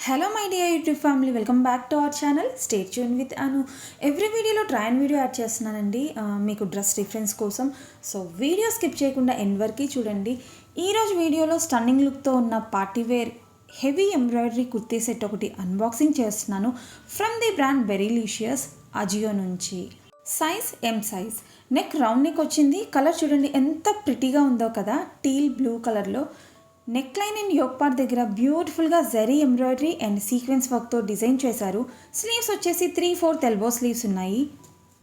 Hello my dear YouTube family, welcome back to our channel. Stay tune with Anu. Every వీడియోలో trial video add చేస్తున్నానండి మీకు dress reference కోసం. So video skip చేయకుండా end వరకు చూడండి. ఈరోజు వీడియోలో స్టన్నింగ్ లుక్తో ఉన్న party wear heavy embroidery kurti set ఒకటి అన్బాక్సింగ్ చేస్తున్నాను. From the brand Berrylicious, Ajio నుంచి. Size M size. Neck round neck వచ్చింది. కలర్ చూడండి ఎంత ప్రిటీగా ఉందో కదా, టీల్ బ్లూ కలర్లో. Neckline and yoke part దగ్గర బ్యూటిఫుల్గా జరీ ఎంబ్రాయిడరీ అండ్ సీక్వెన్స్ వర్క్తో డిజైన్ చేశారు. స్లీవ్స్ వచ్చేసి 3/4 ఎల్బో స్లీవ్స్ ఉన్నాయి.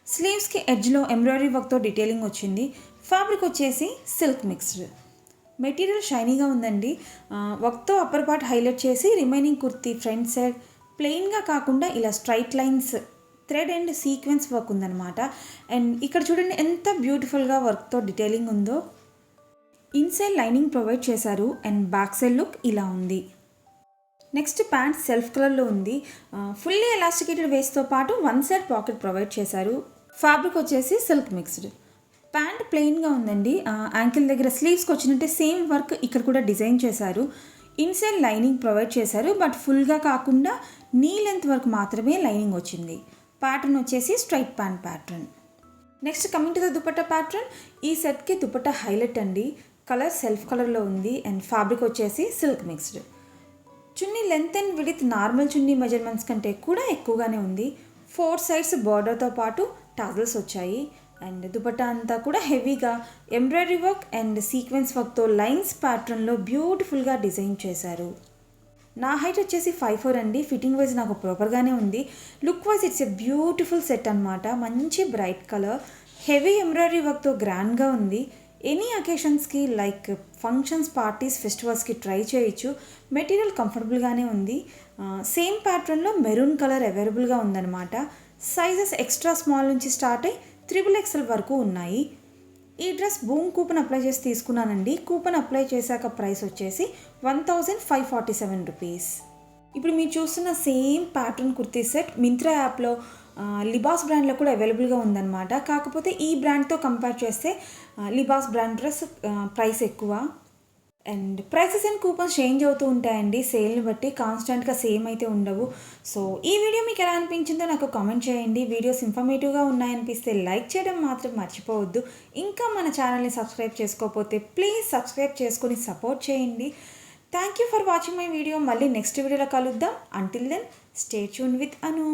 స్లీవ్స్కి ఎడ్జ్లో ఎంబ్రాయిడరీ వర్క్తో డీటెయిలింగ్ వచ్చింది. ఫ్యాబ్రిక్ వచ్చేసి సిల్క్ మిక్స్డ్. మెటీరియల్ షైనీగా ఉందండి. వర్క్తో అప్పర్ పార్ట్ హైలైట్ చేసి రిమైనింగ్ కుర్తీ ఫ్రంట్ సైడ్ ప్లెయిన్గా కాకుండా ఇలా straight lines thread and sequence work ఉందన్నమాట. అండ్ ఇక్కడ చూడండి ఎంత బ్యూటిఫుల్గా వర్క్తో డీటెయిలింగ్ ఉందో. ఇన్సైడ్ లైనింగ్ ప్రొవైడ్ చేశారు అండ్ బ్యాక్ సైడ్ లుక్ ఇలా ఉంది. నెక్స్ట్ ప్యాంట్ సెల్ఫ్ కలర్లో ఉంది. ఫుల్లీ ఎలాస్టికేటెడ్ వేస్ట్తో పాటు వన్ సైడ్ పాకెట్ ప్రొవైడ్ చేశారు. ఫ్యాబ్రిక్ వచ్చేసి సిల్క్ మిక్స్డ్. ప్యాంట్ ప్లెయిన్గా ఉందండి. యాంకిల్ దగ్గర స్లీవ్స్కి వచ్చినట్టే సేమ్ వర్క్ ఇక్కడ కూడా డిజైన్ చేశారు. ఇన్సైడ్ లైనింగ్ ప్రొవైడ్ చేశారు, బట్ ఫుల్గా కాకుండా నీ లెంత్ వరకు మాత్రమే లైనింగ్ వచ్చింది. ప్యాటర్న్ వచ్చేసి straight pant pattern. Next coming to the dupatta pattern. ఈ సెట్కి దుపట్టా హైలైట్ అండి. కలర్ సెల్ఫ్ కలర్లో ఉంది అండ్ ఫ్యాబ్రిక్ వచ్చేసి silk mixed. Chunni length and width normal chunni measurements కంటే కూడా ఎక్కువగానే ఉంది. 4 సైడ్స్ బార్డర్తో పాటు టాజల్స్ వచ్చాయి. అండ్ దుపట్టా అంతా కూడా హెవీగా ఎంబ్రాయిడరీ వర్క్ అండ్ సీక్వెన్స్ వర్క్తో లైన్స్ ప్యాటర్న్లో బ్యూటిఫుల్గా డిజైన్ చేశారు. నా హైట్ వచ్చేసి 5'4" అండి. ఫిట్టింగ్ వైజ్ నాకు ప్రాపర్గానే ఉంది. Look wise it's a beautiful set అనమాట. మంచి బ్రైట్ కలర్, హెవీ ఎంబ్రాయిడరీ వర్క్తో గ్రాండ్గా ఉంది. ఎనీ అకేషన్స్కి లైక్ ఫంక్షన్స్, పార్టీస్, ఫెస్టివల్స్కి ట్రై చేయొచ్చు. మెటీరియల్ కంఫర్టబుల్గానే ఉంది. సేమ్ ప్యాటర్న్లో మెరూన్ కలర్ అవైలబుల్గా ఉందన్నమాట. సైజెస్ ఎక్స్ట్రా స్మాల్ నుంచి స్టార్ట్ అయ్యి 3XL వరకు ఉన్నాయి. ఈ డ్రెస్ బూమ్ కూపన్ అప్లై చేసి తీసుకున్నానండి. కూపన్ అప్లై చేశాక ప్రైస్ వచ్చేసి 1547 రూపీస్. ఇప్పుడు మీరు చూస్తున్న same pattern kurti set Myntra యాప్లో లిబాస్ బ్రాండ్లో కూడా అవైలబుల్గా ఉందన్నమాట. కాకపోతే ఈ బ్రాండ్తో కంపేర్ చేస్తే లిబాస్ బ్రాండ్ డ్రెస్ ప్రైస్ ఎక్కువ. And prices and coupons change అవుతూ ఉంటాయండి సేల్ని బట్టి, కాన్స్టెంట్గా సేమ్ అయితే ఉండవు. సో ఈ వీడియో మీకు ఎలా అనిపించిందో నాకు కామెంట్ చేయండి. వీడియోస్ ఇన్ఫర్మేటివ్గా ఉన్నాయనిపిస్తే లైక్ చేయడం మాత్రం మర్చిపోవద్దు. ఇంకా మన ఛానల్ని సబ్స్క్రైబ్ చేసుకోకపోతే ప్లీజ్ సబ్స్క్రైబ్ చేసుకొని సపోర్ట్ చేయండి. Thank you for watching my video. మళ్ళీ నెక్స్ట్ వీడియోలో కలుద్దాం. Until then stay tune with Anu.